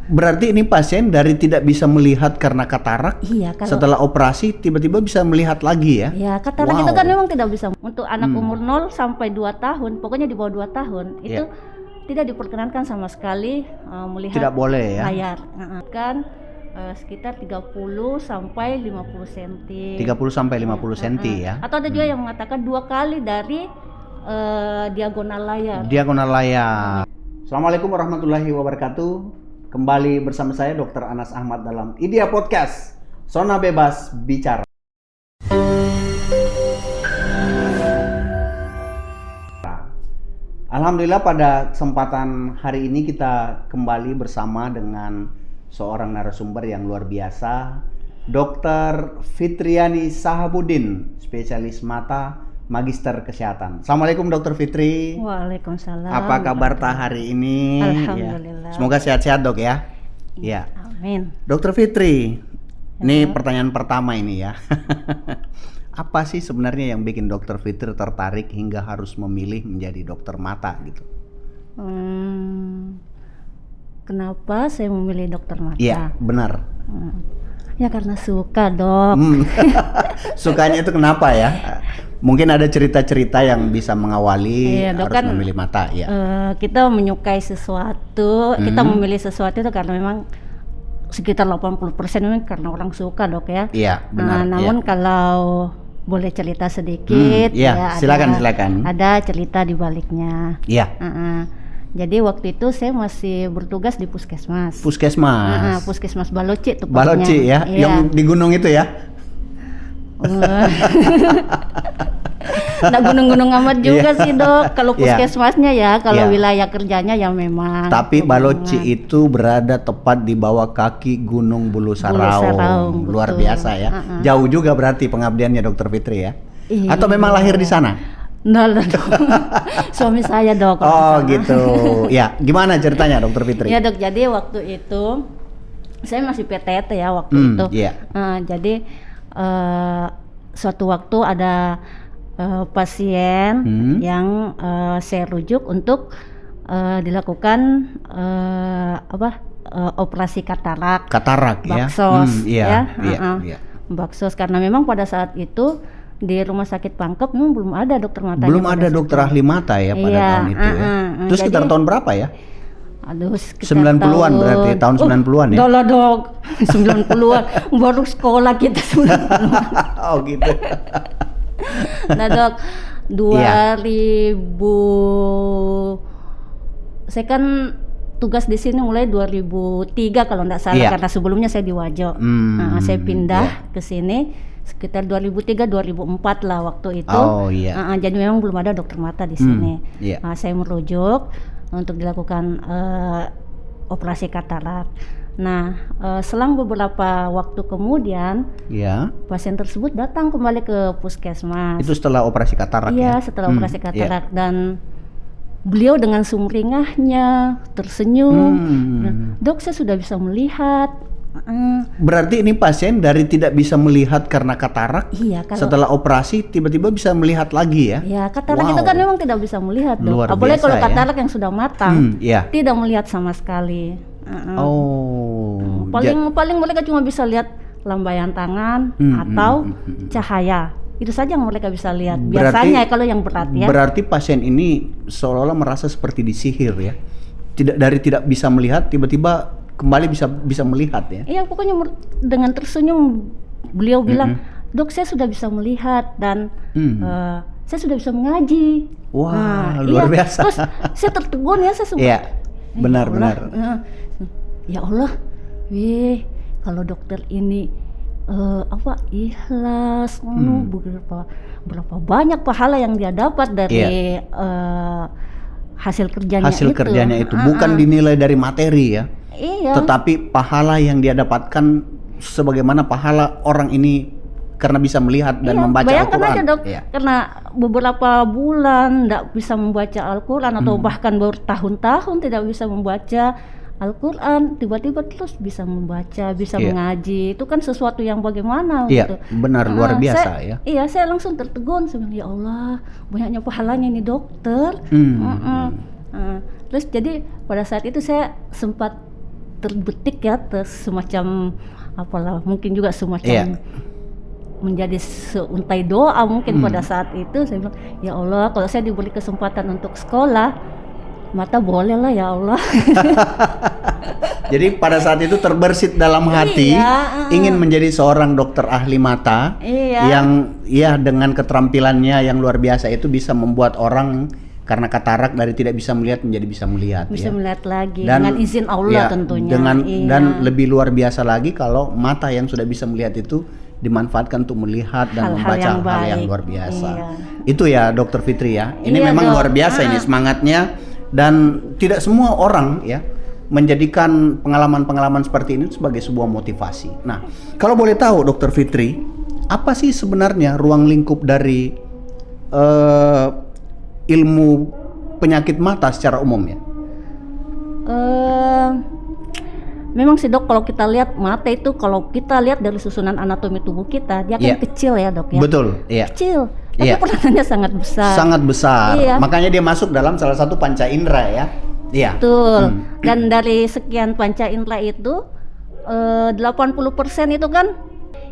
Berarti ini pasien dari tidak bisa melihat karena katarak, Iya, setelah operasi tiba-tiba bisa melihat lagi ya? Ya, katarak itu kan memang tidak bisa untuk anak umur 0 sampai 2 tahun, pokoknya di bawah 2 tahun itu tidak diperkenankan sama sekali melihat Tidak boleh ya? layar. Kan sekitar 30 sampai 50 cm. 30 sampai 50 cm ya? Atau ada juga yang mengatakan 2 kali dari diagonal layar. Diagonal layar. Assalamualaikum warahmatullahi wabarakatuh. Kembali bersama saya Dr. Anas Ahmad dalam IDEA Podcast, Zona Bebas Bicara. Alhamdulillah pada kesempatan hari ini kita kembali bersama dengan seorang narasumber yang luar biasa, Dr. Fitriani Sahabuddin, spesialis mata, Magister Kesehatan. Assalamualaikum Dr. Fitri. Waalaikumsalam. Apa kabar hari ini? Alhamdulillah. Ya. Semoga sehat-sehat dok ya. Ya. Amin. Dr. Fitri, ini pertanyaan pertama ini ya. Apa sih sebenarnya yang bikin Dr. Fitri tertarik hingga harus memilih menjadi dokter mata gitu? Kenapa saya memilih dokter mata? Iya, benar. Ya karena suka dok. Sukanya itu kenapa ya? Mungkin ada cerita-cerita yang bisa mengawali harus kan, memilih mata ya. Kita menyukai sesuatu, kita memilih sesuatu itu karena memang sekitar 80% memang karena orang suka dok ya. Iya benar. Namun kalau boleh cerita sedikit, ya silakan. Ada cerita di baliknya. Iya. Jadi waktu itu saya masih bertugas di puskesmas. Puskesmas Baloci tepatnya. Baloci ya, yang di gunung itu ya. Nggak gunung-gunung amat juga sih dok. Kalau puskesmasnya ya, kalau wilayah kerjanya ya memang. Tapi Baloci itu berada tepat di bawah kaki Gunung Bulu Saraung. Luar biasa ya. Jauh juga berarti pengabdiannya Dokter Fitri ya. Atau memang lahir di sana? Nggak dok. Suami saya dok. Oh gitu. Ya, gimana ceritanya Dokter Fitri? Ya dok, jadi waktu itu saya masih PTT ya waktu itu. Jadi suatu waktu ada pasien yang saya rujuk untuk dilakukan operasi katarak. Baksos ya. Baksos karena memang pada saat itu di rumah sakit Pangkep memang belum ada dokter mata. Belum ada dokter ahli mata ya pada tahun itu ya. Terus sekitar tahun berapa ya? Aduh, 90-an berarti, tahun 90-an ya? Dola dok, 90-an, baru sekolah kita 90-an. Oh gitu. Nah dok, 2000, saya kan tugas di sini mulai 2003 kalau nggak salah, karena sebelumnya saya di Wajo. Saya pindah ke sini sekitar 2003-2004 lah waktu itu. Jadi memang belum ada dokter mata di sini. Saya merujuk untuk dilakukan operasi katarak. Nah, selang beberapa waktu kemudian, pasien tersebut datang kembali ke puskesmas. Itu setelah operasi katarak ya? Iya, setelah operasi katarak dan beliau dengan sumringahnya tersenyum. Dok, saya sudah bisa melihat. Berarti ini pasien dari tidak bisa melihat karena katarak, setelah operasi tiba-tiba bisa melihat lagi ya? Ya, katarak itu kan memang tidak bisa melihat dok. Apalagi kalau katarak yang sudah matang, tidak melihat sama sekali. Paling mereka cuma bisa lihat lambaian tangan atau cahaya. Itu saja yang mereka bisa lihat. Biasanya kalau yang berat ya. Berarti pasien ini seolah-olah merasa seperti disihir ya? Dari tidak bisa melihat tiba-tiba kembali bisa melihat ya? Iya, pokoknya dengan tersenyum beliau bilang, dok saya sudah bisa melihat dan saya sudah bisa mengaji. Wah, luar biasa. Terus saya tertegun ya, saya sempat. Iya, benar. Ya Allah, kalau dokter ini ikhlas, berapa banyak pahala yang dia dapat dari hasil kerjanya itu. Bukan dinilai dari materi ya. Tetapi pahala yang dia dapatkan sebagaimana pahala orang ini karena bisa melihat dan membaca Al-Quran. Bayangkan aja dok, karena beberapa bulan tidak bisa membaca Al-Quran atau bahkan bertahun-tahun tidak bisa membaca Al-Quran, tiba-tiba terus bisa membaca, bisa mengaji. Itu kan sesuatu yang bagaimana gitu. Benar, luar biasa ya. Iya, saya langsung tertegun, saya bilang, ya Allah, banyaknya pahalanya ini dokter. Terus jadi pada saat itu saya sempat terbetik ya, semacam apalah, mungkin juga semacam menjadi seuntai doa mungkin pada saat itu. Saya bilang, ya Allah, kalau saya diberi kesempatan untuk sekolah, mata boleh lah ya Allah. Jadi pada saat itu terbersit dalam hati ingin menjadi seorang dokter ahli mata yang dengan keterampilannya yang luar biasa itu bisa membuat orang karena katarak dari tidak bisa melihat menjadi bisa melihat. Bisa melihat lagi dan, dengan izin Allah tentunya. Dan lebih luar biasa lagi kalau mata yang sudah bisa melihat itu dimanfaatkan untuk melihat dan membaca hal yang luar biasa. Itu ya Dokter Fitri ya. Ini memang luar biasa ini semangatnya, dan tidak semua orang ya menjadikan pengalaman-pengalaman seperti ini sebagai sebuah motivasi. Nah, kalau boleh tahu Dokter Fitri, apa sih sebenarnya ruang lingkup dari ilmu penyakit mata secara umum ya? Memang sih Dok, kalau kita lihat mata itu, kalau kita lihat dari susunan anatomi tubuh kita, dia kan kecil ya Dok ya. Betul, iya. Kecil, tapi peranannya sangat besar. Sangat besar. Makanya dia masuk dalam salah satu panca indera ya. Iya. Betul. Dan dari sekian panca indera itu 80% itu kan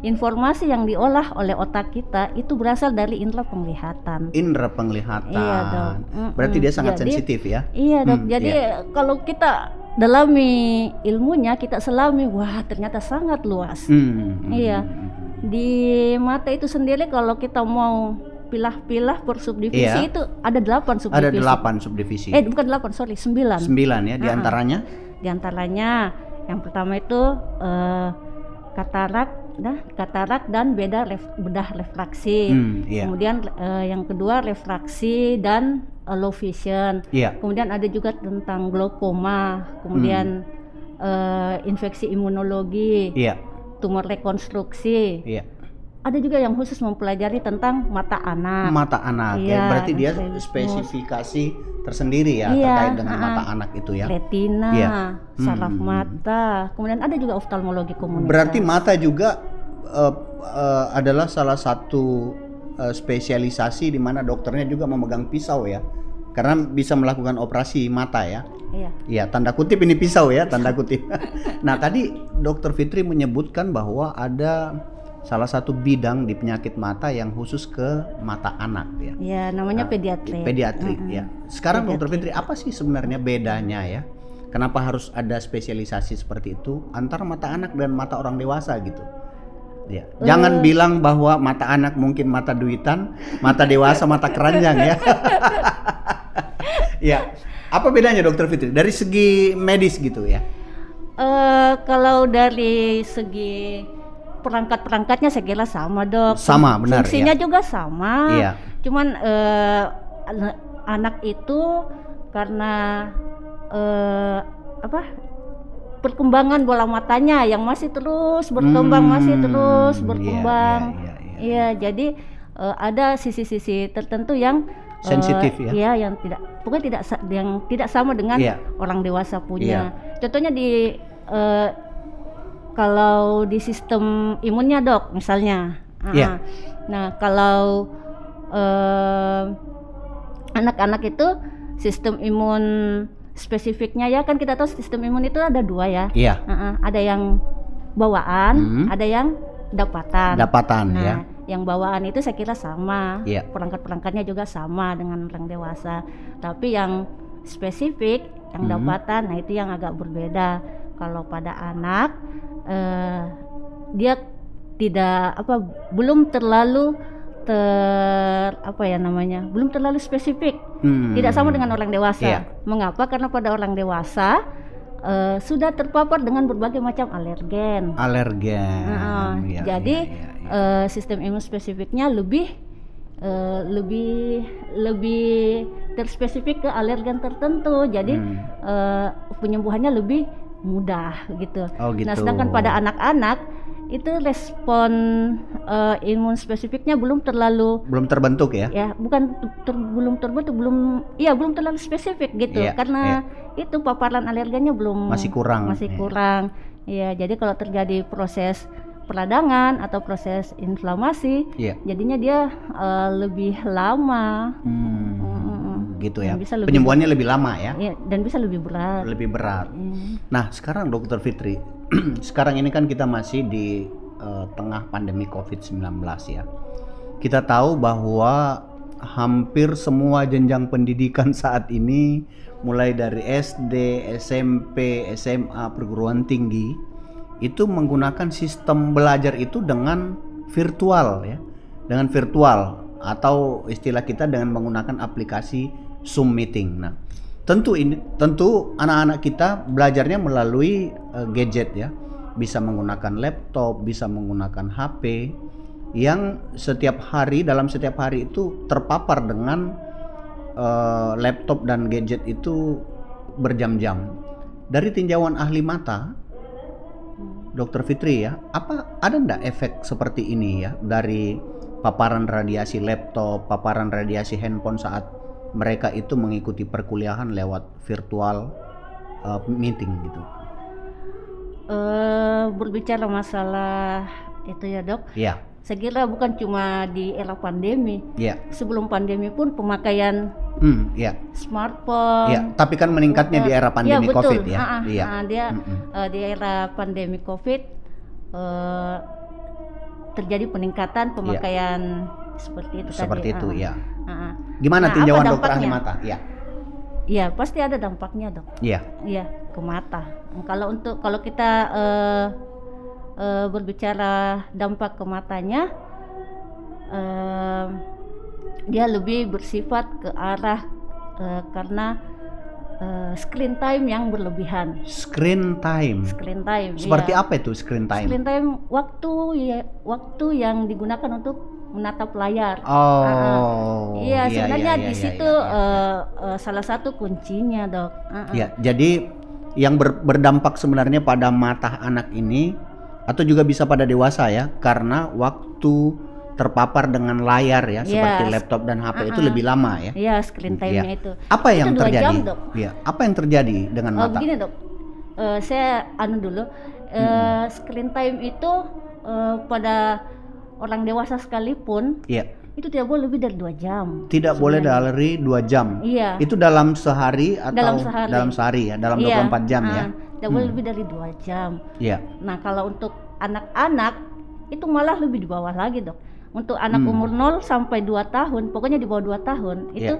informasi yang diolah oleh otak kita itu berasal dari indera penglihatan. Indera penglihatan. Iya Dok. Berarti dia sangat sensitif ya. Iya Dok. Jadi kalau kita dalami ilmunya, kita selami, wah ternyata sangat luas. Iya. Di mata itu sendiri kalau kita mau pilah-pilah per subdivisi itu ada 8 subdivisi. Ada 8 subdivisi. Bukan 8, sorry, 9. 9 ya, diantaranya? Diantaranya yang pertama itu katarak dan bedah refraksi. Kemudian yang kedua refraksi dan low vision. Kemudian ada juga tentang glaukoma. Kemudian infeksi imunologi. Tumor rekonstruksi. Ada juga yang khusus mempelajari tentang mata anak. Mata anak, ya berarti dia spesifikasi tersendiri ya terkait dengan mata anak itu ya. Retina, saraf mata, kemudian ada juga oftalmologi komunitas. Berarti mata juga adalah salah satu spesialisasi di mana dokternya juga memegang pisau ya, karena bisa melakukan operasi mata ya. Iya, tanda kutip ini pisau ya, tanda kutip. Nah tadi Dokter Fitri menyebutkan bahwa ada salah satu bidang di penyakit mata yang khusus ke mata anak ya. Ya, namanya pediatri. Pediatri ya. Sekarang Dokter Fitri, apa sih sebenarnya bedanya ya? Kenapa harus ada spesialisasi seperti itu antara mata anak dan mata orang dewasa gitu? Ya. Jangan bilang bahwa mata anak mungkin mata duitan, mata dewasa mata keranjang ya. Ya. Apa bedanya Dokter Fitri dari segi medis gitu ya? Kalau dari segi perangkat-perangkatnya saya kira sama Dok. Sama, benar. Fungsinya juga sama. Cuman anak itu karena perkembangan bola matanya yang masih terus berkembang, Iya, jadi ada sisi-sisi tertentu yang sensitif ya. Iya, yang tidak sama dengan orang dewasa punya. Contohnya di kalau di sistem imunnya Dok misalnya. Nah, kalau anak-anak itu sistem imun spesifiknya ya kan kita tahu sistem imun itu ada 2 ya. Ada yang bawaan, ada yang dapatan. Nah, yang bawaan itu saya kira sama. Perangkat-perangkatnya juga sama dengan orang dewasa. Tapi yang spesifik, yang dapatan, nah itu yang agak berbeda. Kalau pada anak dia belum terlalu belum terlalu spesifik. Tidak sama dengan orang dewasa. Mengapa? Karena pada orang dewasa sudah terpapar dengan berbagai macam alergen. Jadi sistem imun spesifiknya lebih terspesifik ke alergen tertentu. Jadi penyembuhannya lebih mudah gitu. Nah, sedangkan pada anak-anak itu respon imun spesifiknya belum terbentuk ya? Ya, bukan belum terbentuk, belum terlalu spesifik gitu. Karena itu paparan alergennya masih kurang. Iya, jadi kalau terjadi proses peradangan atau proses inflamasi, jadinya dia lebih lama. gitu ya. Penyembuhannya lebih lama ya. Iya, dan bisa lebih berat. Lebih berat. Nah, sekarang Dokter Fitri, sekarang ini kan kita masih di tengah pandemi COVID-19 ya. Kita tahu bahwa hampir semua jenjang pendidikan saat ini, mulai dari SD, SMP, SMA, perguruan tinggi, itu menggunakan sistem belajar itu dengan virtual ya, dengan virtual atau istilah kita dengan menggunakan aplikasi Zoom meeting. Nah, tentu anak-anak kita belajarnya melalui gadget ya, bisa menggunakan laptop, bisa menggunakan HP yang dalam setiap hari itu terpapar dengan laptop dan gadget itu berjam-jam. Dari tinjauan ahli mata, Dokter Fitri ya, ada enggak efek seperti ini ya dari paparan radiasi laptop, paparan radiasi handphone saat mereka itu mengikuti perkuliahan lewat virtual meeting gitu? Berbicara masalah itu ya dok, ya. Saya kira bukan cuma di era pandemi, ya. Sebelum pandemi pun pemakaian ya. smartphone. Ya, tapi kan meningkatnya di era pandemi COVID ya. Dia di era pandemi COVID terjadi peningkatan pemakaian seperti itu tadi. Seperti itu ya. Gimana tinjauan dokter ahli mata? Ya. Iya, pasti ada dampaknya dok. Iya. Iya, ke mata. Kalau kita berbicara dampak ke matanya, dia lebih bersifat ke arah karena screen time yang berlebihan. Screen time. Seperti apa itu screen time? Screen time waktu yang digunakan untuk menatap layar. Iya, sebenarnya di situ salah satu kuncinya dok. Ya, jadi yang berdampak sebenarnya pada mata anak ini, atau juga bisa pada dewasa ya, karena waktu terpapar dengan layar ya, seperti laptop dan HP itu lebih lama ya. Iya, screen time-nya itu. Apa yang terjadi? 2 jam, dok. Ya, apa yang terjadi dengan mata? Begini dok, saya dulu, screen time itu pada orang dewasa sekalipun, itu tidak boleh lebih dari 2 jam. Tidak boleh dari 2 jam. Iya. Itu dalam sehari atau dalam sehari ya, dalam 24 jam ya. Tidak boleh lebih dari 2 jam. Iya. Nah, kalau untuk anak-anak itu malah lebih di bawah lagi dok. Untuk anak umur 0 sampai 2 tahun, pokoknya di bawah 2 tahun itu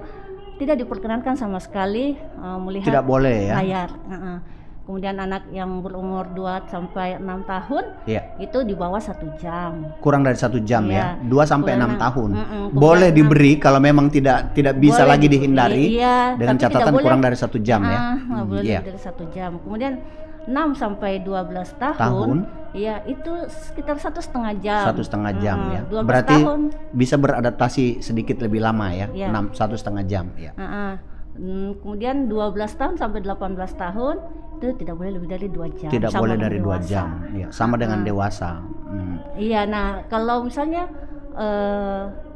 tidak diperkenankan sama sekali melihat tidak boleh ya layar. Kemudian anak yang berumur 2 sampai 6 tahun itu di bawah 1 jam. Kurang dari 1 jam ya. 2 sampai 6 tahun. Boleh diberi kalau memang tidak bisa lagi dihindari, dengan catatan kurang dari 1 jam ya. Boleh lebih dari 1 jam. Kemudian 6 sampai 12 tahun, ya itu sekitar 1,5 jam. 1,5 jam ya. 12 berarti tahun bisa beradaptasi sedikit lebih lama ya. 1,5 jam ya. Kemudian 12 tahun sampai 18 tahun itu tidak boleh lebih dari 2 jam. Tidak boleh dari 2 jam. Ya, sama dengan dewasa. Iya, nah kalau misalnya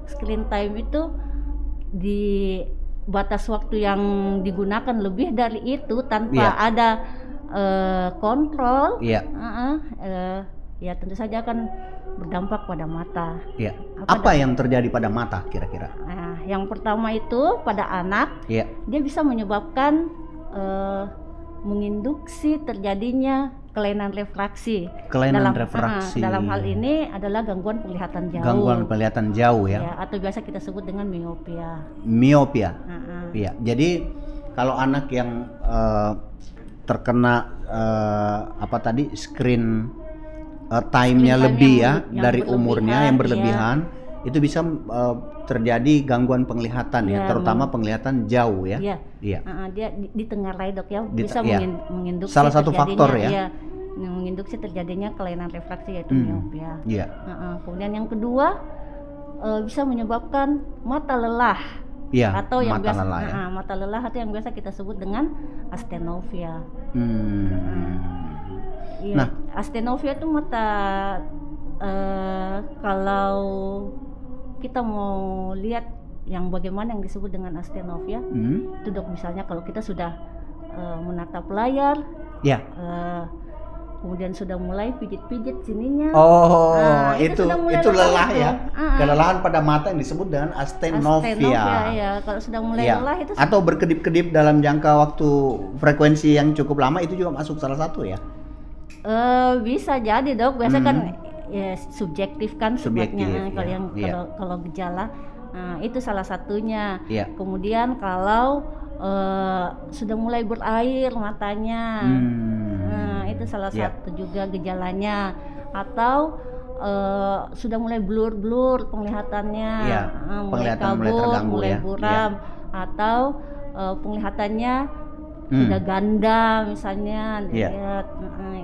screen time itu di batas waktu yang digunakan lebih dari itu tanpa ada kontrol, ya tentu saja akan berdampak pada mata. Ya. Apa yang terjadi pada mata kira-kira? Nah, yang pertama itu pada anak, dia bisa menyebabkan menginduksi terjadinya kelainan refraksi. Dalam hal ini adalah gangguan penglihatan jauh. Gangguan penglihatan jauh ya. Atau biasa kita sebut dengan miopia. Iya. Jadi kalau anak yang terkena screen time-nya lebih dari umurnya yang berlebihan, itu bisa terjadi gangguan penglihatan terutama penglihatan jauh ya. Dia ditengarai dok ya, bisa menginduksi salah satu faktor menginduksi terjadinya kelainan refraksi yaitu miopia. Kemudian yang kedua bisa menyebabkan mata lelah. Atau yang biasa mata lelah atau yang biasa kita sebut dengan astenovia. Nah, astenovia itu mata kalau kita mau lihat yang bagaimana yang disebut dengan astenovia, itu dok, misalnya kalau kita sudah menatap layar, kemudian sudah mulai pijit-pijit sininya. Oh, Nah, itu lelah ya. Kelelahan pada mata yang disebut dengan astenofia. Ya, kalau sudah mulai Ya. lelah itu Atau berkedip-kedip dalam jangka waktu frekuensi yang cukup lama, itu juga masuk salah satu ya. bisa jadi, Dok. Biasanya kan ya subjektif kan sifatnya. Kalau ya. yang kalau gejala, nah, itu salah satunya. Ya. Kemudian kalau sudah mulai berair matanya, nah, itu salah satu juga gejalanya. Atau sudah mulai blur penglihatannya, mulai kabur, mulai buram, atau penglihatannya sudah ganda misalnya, dilihat.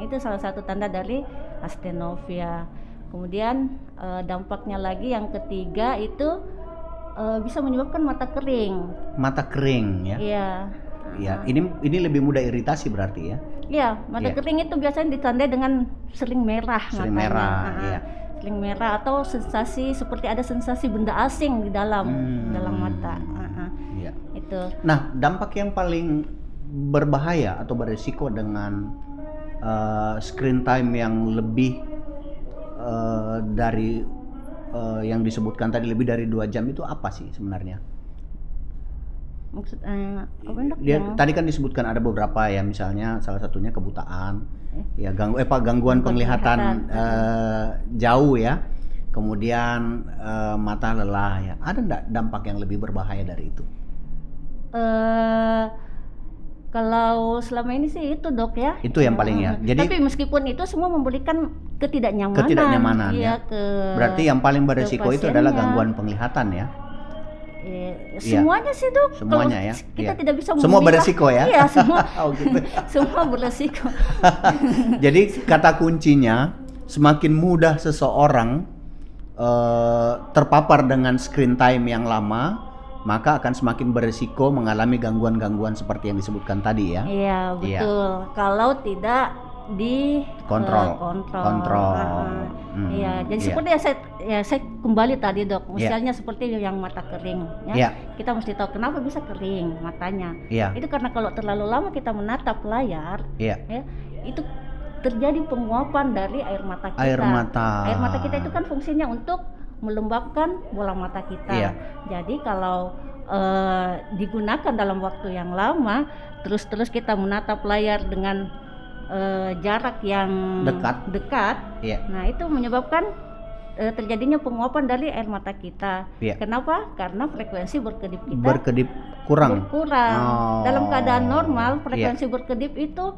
Itu salah satu tanda dari astenofia. Kemudian dampaknya lagi yang ketiga itu bisa menyebabkan mata kering. Mata kering ya. Iya. Ya, ini lebih mudah iritasi berarti ya. Iya, mata kering itu biasanya ditandai dengan sering merah Sering matanya. merah, iya. Sering merah atau sensasi seperti ada sensasi benda asing di dalam mata. Iya. Itu. Nah, dampak yang paling berbahaya atau berisiko dengan screen time yang lebih dari yang disebutkan tadi lebih dari 2 jam itu apa sih sebenarnya? Maksudnya apa, Dok? Tadi kan disebutkan ada beberapa ya, misalnya salah satunya kebutaan, ya gangguan penglihatan jauh ya, kemudian mata lelah ya. Ada enggak dampak yang lebih berbahaya dari itu? Kalau selama ini sih itu, Dok, ya. Itu yang paling ya. Jadi tapi meskipun itu semua memberikan ketidaknyamanan. Ketidaknyamanan ya. Berarti yang paling beresiko itu adalah gangguan penglihatan ya. Semuanya sih, Dok. Semuanya kalau ya. Kita tidak bisa semua beresiko ya. Iya, semua. Oh, gitu. Semua beresiko. Jadi kata kuncinya, semakin mudah seseorang terpapar dengan screen time yang lama, maka akan semakin beresiko mengalami gangguan-gangguan seperti yang disebutkan tadi ya. Iya, betul. Kalau tidak kontrol. Iya, jadi seperti saya kembali tadi, Dok. Misalnya seperti yang mata kering ya. Kita mesti tahu kenapa bisa kering matanya. Itu karena kalau terlalu lama kita menatap layar, ya, itu terjadi penguapan dari air mata kita. Air mata kita itu kan fungsinya untuk melembabkan bola mata kita. Jadi kalau digunakan dalam waktu yang lama, terus kita menatap layar dengan jarak yang dekat, nah itu menyebabkan terjadinya penguapan dari air mata kita. Kenapa? Karena frekuensi berkedip kita berkurang. Dalam keadaan normal frekuensi berkedip itu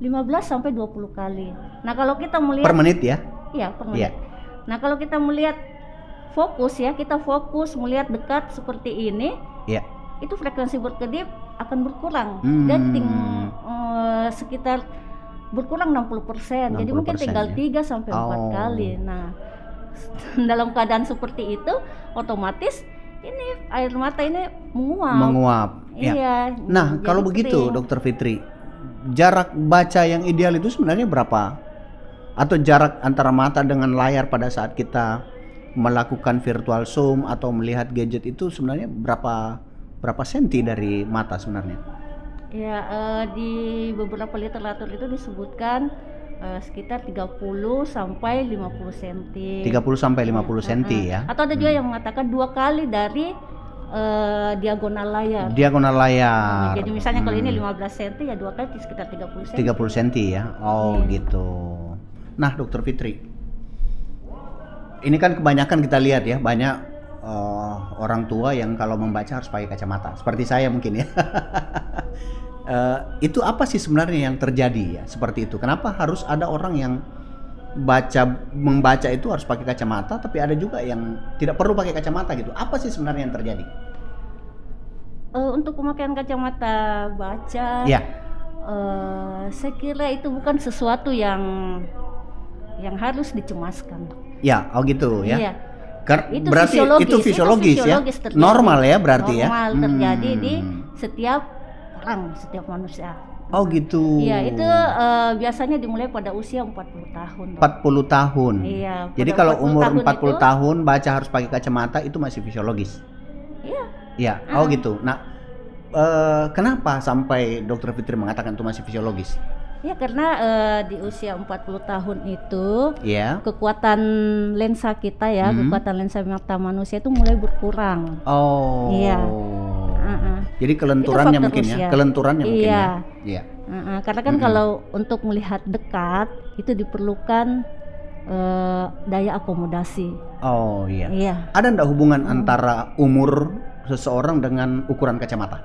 15 sampai 20 kali. Nah, kalau kita melihat per menit ya? Iya, per menit. Nah, kalau kita melihat kita fokus melihat dekat seperti ini, itu frekuensi berkedip akan berkurang. Dan sekitar berkurang 60%. Jadi mungkin tinggal 3 sampai 4 kali. Nah, dalam keadaan seperti itu otomatis ini air mata ini menguap. Iya. Nah, kalau begitu Dokter Fitri, jarak baca yang ideal itu sebenarnya berapa? Atau jarak antara mata dengan layar pada saat kita melakukan virtual zoom atau melihat gadget itu sebenarnya berapa senti dari mata sebenarnya? Ya, di beberapa literatur itu disebutkan sekitar 30 sampai 50 cm. 30 sampai 50 cm ya. Atau ada juga yang mengatakan 2 kali dari diagonal layar. Jadi misalnya kalau ini 15 cm ya 2 kali sekitar 30 cm. 30 cm ya. Oh, gitu. Nah, Dokter Fitri, ini kan kebanyakan kita lihat ya, banyak orang tua yang kalau membaca harus pakai kacamata. Seperti saya mungkin ya. Itu apa sih sebenarnya yang terjadi ya seperti itu? Kenapa harus ada orang yang membaca itu harus pakai kacamata, tapi ada juga yang tidak perlu pakai kacamata gitu? Apa sih sebenarnya yang terjadi? Untuk pemakaian kacamata baca, saya kira itu bukan sesuatu yang harus dicemaskan. Ya, oh gitu ya. Iya. Itu berarti itu fisiologis ya. Normal ya berarti ya. Normal terjadi di setiap orang, setiap manusia. Oh gitu. Iya, itu biasanya dimulai pada usia 40 tahun. 40 tahun. Iya. Jadi kalau umur 40 tahun baca harus pakai kacamata itu masih fisiologis. Iya. Iya. Oh gitu. Nah, kenapa sampai Dokter Fitri mengatakan itu masih fisiologis? Ya karena di usia 40 tahun itu kekuatan lensa kita ya, kekuatan lensa mata manusia itu mulai berkurang. Oh. Iya. Jadi kelenturannya mungkin ya, kelenturannya mungkin ya. Iya. Karena kan kalau untuk melihat dekat itu diperlukan daya akomodasi. Oh iya. Iya. Ada enggak hubungan antara umur seseorang dengan ukuran kacamata?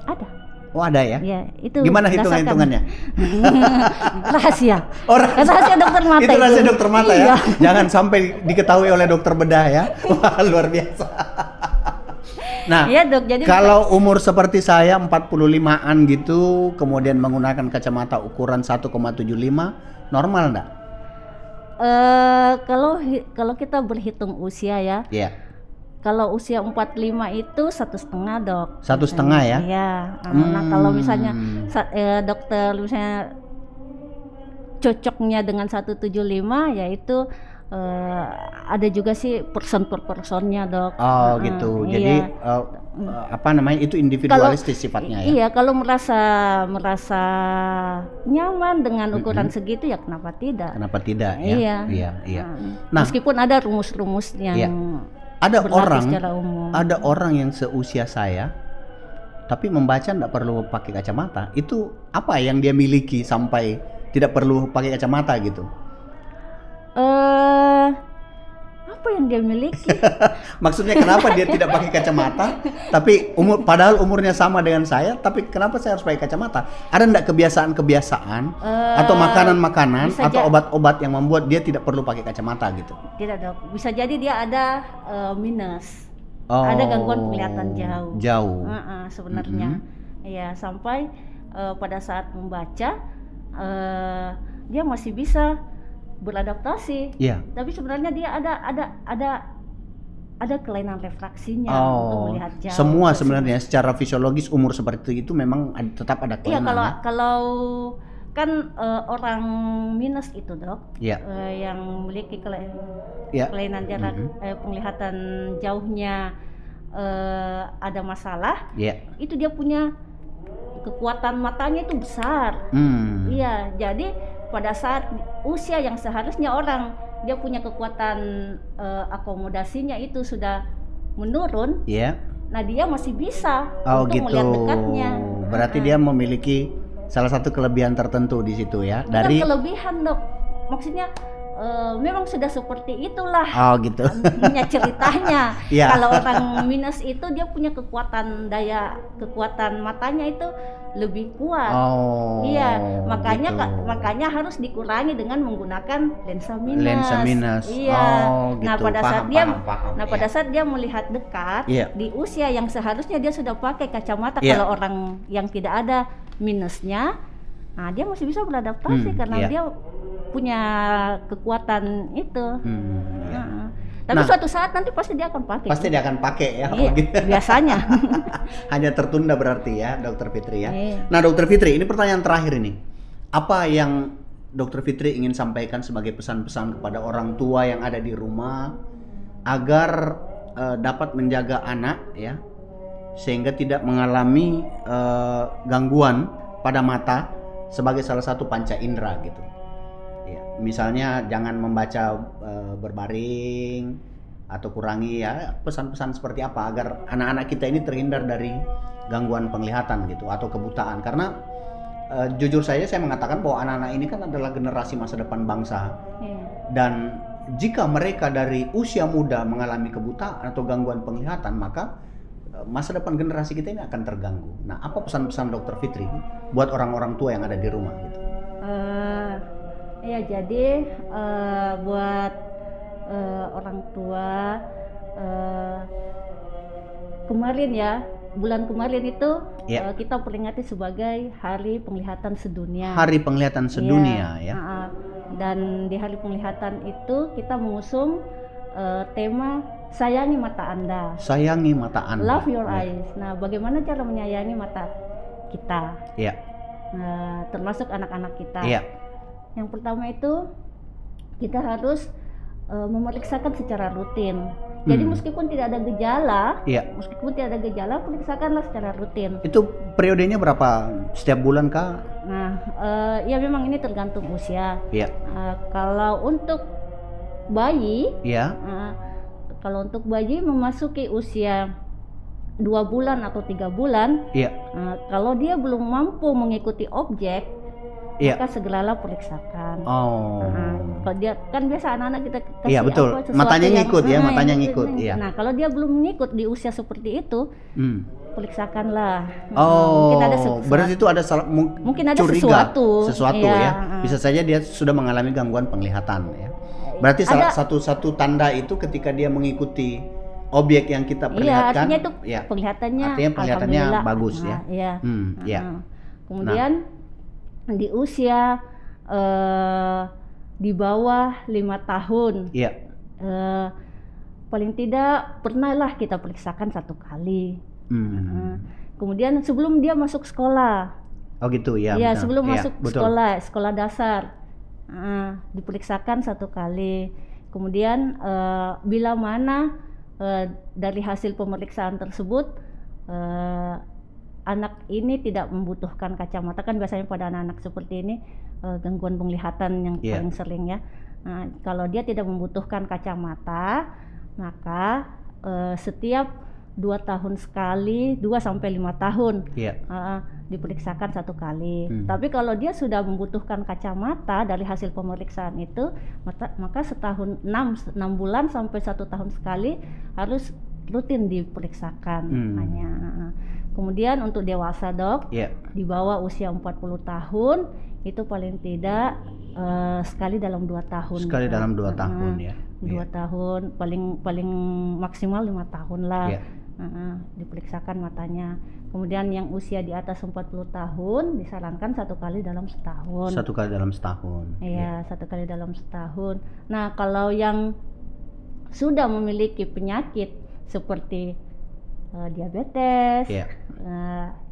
Ada. Oh ada ya? Iya, itu gimana hitungannya? Rahasia. Oh, rahasia dokter mata. Itu rahasia dokter mata ya. Jangan sampai diketahui oleh dokter bedah ya. Wah, luar biasa. Nah, ya, Dok, jadi kalau umur seperti saya 45-an gitu, kemudian menggunakan kacamata ukuran 1,75, normal enggak? Kalau kita berhitung usia ya. Iya. Kalau usia 45 itu 1,5 Dok. 1,5 ya? Iya. Nah kalau misalnya dokter misalnya cocoknya dengan 175 yaitu ada juga sih person per personnya Dok. Oh gitu. Jadi apa namanya itu individualistis sifatnya ya? Iya, kalau merasa nyaman dengan ukuran segitu ya kenapa tidak? Kenapa tidak ya? Iya. Nah, meskipun ada rumus-rumus yang ada orang yang seusia saya tapi membaca tidak perlu pakai kacamata. Itu apa yang dia miliki sampai tidak perlu pakai kacamata gitu? Apa yang dia miliki? Maksudnya kenapa dia tidak pakai kacamata tapi padahal umurnya sama dengan saya, tapi kenapa saya harus pakai kacamata? Ada enggak kebiasaan-kebiasaan atau makanan-makanan atau obat-obat yang membuat dia tidak perlu pakai kacamata gitu? Tidak Dok, bisa jadi dia ada minus. Ada gangguan penglihatan jauh. Sebenarnya. Ya, sampai pada saat membaca dia masih bisa beradaptasi. Tapi sebenarnya dia ada kelainan refraksinya untuk melihat jauh. Semua sebenarnya secara fisiologis umur seperti itu memang tetap ada kelainan. Iya, kalau kan orang minus itu Dok, yang memiliki kelainan jarak penglihatan jauhnya ada masalah, itu dia punya kekuatan matanya itu besar. Iya, jadi pada saat usia yang seharusnya orang dia punya kekuatan akomodasinya itu sudah menurun, nah dia masih bisa untuk melihat dekatnya. Berarti dia memiliki salah satu kelebihan tertentu di situ ya. Bukan dari kelebihan Dok, maksudnya memang sudah seperti itulah. Gitu. Punya ceritanya. Kalau orang minus itu dia punya kekuatan matanya itu lebih kuat. Iya, makanya harus dikurangi dengan menggunakan lensa minus. Iya. Gitu. Nah, pada saat dia melihat dekat di usia yang seharusnya dia sudah pakai kacamata, kalau orang yang tidak ada minusnya, nah dia masih bisa beradaptasi karena dia punya kekuatan itu. Tapi suatu saat nanti pasti dia akan pakai. Pasti dia akan pakai ya. Iya, biasanya. Hanya tertunda berarti ya, Dokter Fitri ya. Nah, Dokter Fitri, ini pertanyaan terakhir ini. Apa yang Dokter Fitri ingin sampaikan sebagai pesan-pesan kepada orang tua yang ada di rumah agar dapat menjaga anak ya, sehingga tidak mengalami gangguan pada mata sebagai salah satu panca indera gitu. Misalnya jangan membaca berbaring atau kurangi ya, pesan-pesan seperti apa agar anak-anak kita ini terhindar dari gangguan penglihatan gitu atau kebutaan. Karena jujur saja saya mengatakan bahwa anak-anak ini kan adalah generasi masa depan bangsa. Dan jika mereka dari usia muda mengalami kebutaan atau gangguan penglihatan, maka masa depan generasi kita ini akan terganggu. Nah, apa pesan-pesan Dokter Fitri buat orang-orang tua yang ada di rumah gitu? Ya, jadi buat orang tua bulan kemarin itu kita peringati sebagai Hari Penglihatan Sedunia. Hari Penglihatan Sedunia ya. Dan di Hari Penglihatan itu kita mengusung tema Sayangi Mata Anda. Sayangi mata Anda. Love your eyes. Nah, bagaimana cara menyayangi mata kita? Termasuk anak-anak kita. Yang pertama itu kita harus memeriksakan secara rutin Jadi meskipun tidak ada gejala, periksakanlah secara rutin. Itu periodenya berapa? Setiap bulan kah? Nah, ya memang ini tergantung usia. Iya. Kalau untuk bayi, iya. Kalau untuk bayi memasuki usia 2 bulan atau 3 bulan, iya. Kalau dia belum mampu mengikuti objek, maka segeralah periksakan. Kalau dia kan biasa anak-anak kita kasih betul. apa, matanya ngikut ya, matanya ngikut. Iya. Nah, kalau dia belum ngikut di usia seperti itu, periksakanlah. Mungkin ada berarti itu ada mungkin ada curiga, sesuatu iya, ya. Bisa saja dia sudah mengalami gangguan penglihatan ya. Berarti satu tanda itu ketika dia mengikuti objek yang kita perlihatkan. Artinya itu penglihatannya bagus ya. Kemudian di usia di bawah 5 tahun, paling tidak pernahlah kita periksakan 1 kali. Kemudian sebelum dia masuk sekolah. Oh gitu ya. Iya, sebelum masuk sekolah dasar, diperiksakan 1 kali. Kemudian bila mana dari hasil pemeriksaan tersebut anak ini tidak membutuhkan kacamata, kan biasanya pada anak-anak seperti ini gangguan penglihatan yang paling sering ya. Kalau dia tidak membutuhkan kacamata, maka setiap 2 tahun sekali, 2 sampai 5 tahun diperiksakan 1 kali. Tapi kalau dia sudah membutuhkan kacamata dari hasil pemeriksaan itu, maka setahun 6 bulan sampai 1 tahun sekali harus rutin diperiksakan. Kemudian untuk dewasa dok, di bawah usia 40 tahun itu paling tidak sekali dalam 2 tahun. Sekali dalam 2 tahun ya. 2 tahun, paling maksimal 5 tahun lah. Diperiksakan matanya. Kemudian yang usia di atas 40 tahun disarankan 1 kali dalam setahun. 1 kali dalam setahun. Iya, 1 kali dalam setahun. Nah, kalau yang sudah memiliki penyakit seperti diabetes,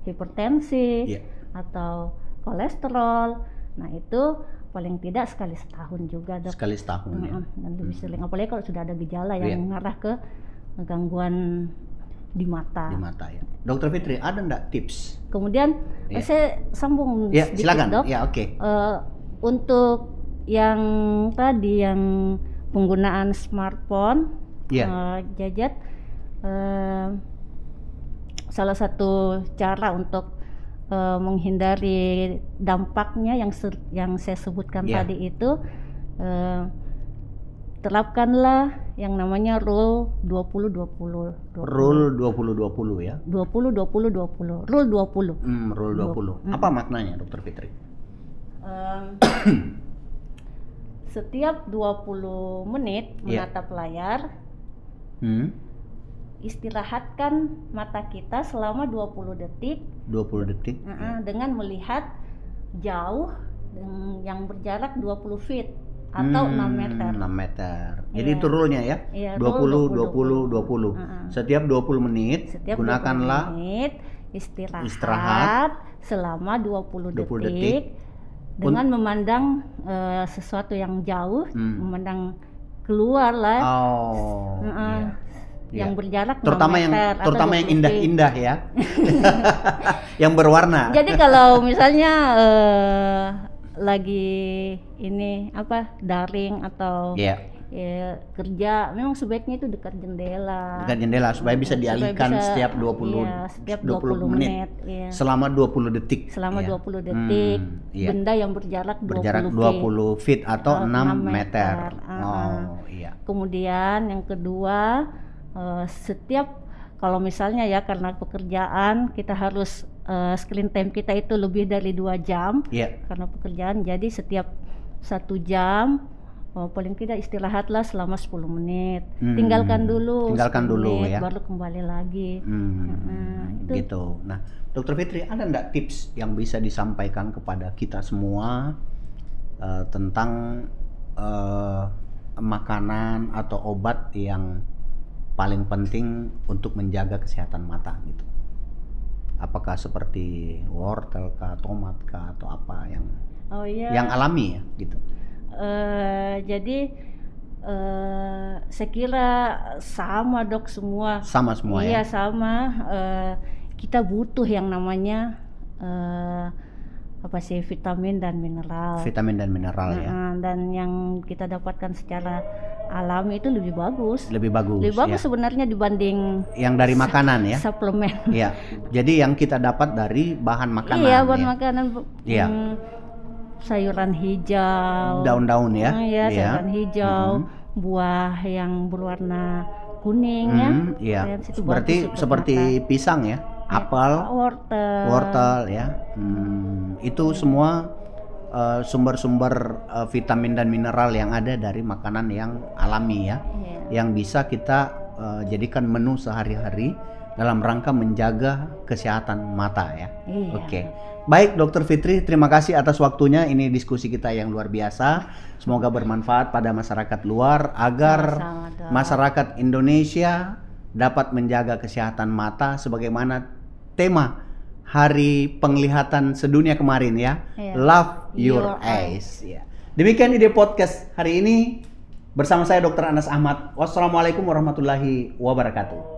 hipertensi, atau kolesterol, nah itu paling tidak sekali setahun juga dok. Sekali setahun ya. Dan lebih sering, apalagi kalau sudah ada gejala yang mengarah ke gangguan di mata. Di mata ya. Dokter Fitri, ada enggak tips? Kemudian saya sambung sedikit silakan. dok. Untuk yang tadi yang penggunaan smartphone, gadget, salah satu cara untuk menghindari dampaknya yang saya sebutkan tadi itu, terapkanlah yang namanya rule 20-20. Rule 20-20 ya? 20-20-20. Rule 20. Rule 20. Apa maknanya Dokter Fitri? Setiap 20 menit menatap layar, istirahatkan mata kita selama 20 detik. 20 detik. Dengan melihat jauh yang berjarak 20 feet atau 6 meter. 6 meter. Jadi itu rule-nya ya? 20-20-20. Setiap 20 menit gunakanlah 20 menit istirahat selama 20 detik. Dengan memandang sesuatu yang jauh, memandang keluar lah. Yang berjarak terutama 6 meter, terutama yang indah-indah ya. Yang berwarna. Jadi kalau misalnya lagi ini daring atau kerja, memang sebaiknya itu dekat jendela. Dekat jendela supaya bisa dialihkan setiap 20 menit. Selama 20 detik. Selama 20 detik. Benda yang berjarak 20 feet atau 6 meter. Kemudian yang kedua, setiap kalau misalnya ya karena pekerjaan kita harus screen time kita itu lebih dari 2 jam karena pekerjaan, jadi setiap 1 jam paling tidak istirahatlah selama 10 menit. Tinggalkan dulu menit, baru kembali lagi. Gitu. Nah, Dokter Fitri, ada enggak tips yang bisa disampaikan kepada kita semua tentang makanan atau obat yang paling penting untuk menjaga kesehatan mata gitu? Apakah seperti wortel kah, tomat kah, atau apa yang alami ya gitu? Jadi Saya kira sama dok semua. Sama semua iya, ya? Iya sama. Kita butuh yang namanya vitamin dan mineral. Vitamin dan mineral ya. Dan yang kita dapatkan secara alami itu lebih bagus. Lebih bagus ya. Sebenarnya dibanding yang dari makanan ya. Suplemen. Iya. Jadi yang kita dapat dari bahan makanan. Iya, bahan makanan. Iya. Sayuran hijau. Daun-daun ya. Iya, sayuran hijau, buah yang berwarna kuning ya. Iya. Berarti seperti pisang ya. Apel, wortel ya. Itu semua sumber-sumber vitamin dan mineral yang ada dari makanan yang alami ya, yang bisa kita jadikan menu sehari-hari dalam rangka menjaga kesehatan mata ya. Oke. Baik Dokter Fitri, terima kasih atas waktunya. Ini diskusi kita yang luar biasa. Semoga bermanfaat pada masyarakat luar agar masyarakat Indonesia dapat menjaga kesehatan mata sebagaimana tema Hari Penglihatan Sedunia kemarin ya. Love Your Eyes. Ya. Demikian ide podcast hari ini bersama saya Dr. Anas Ahmad. Wassalamualaikum warahmatullahi wabarakatuh.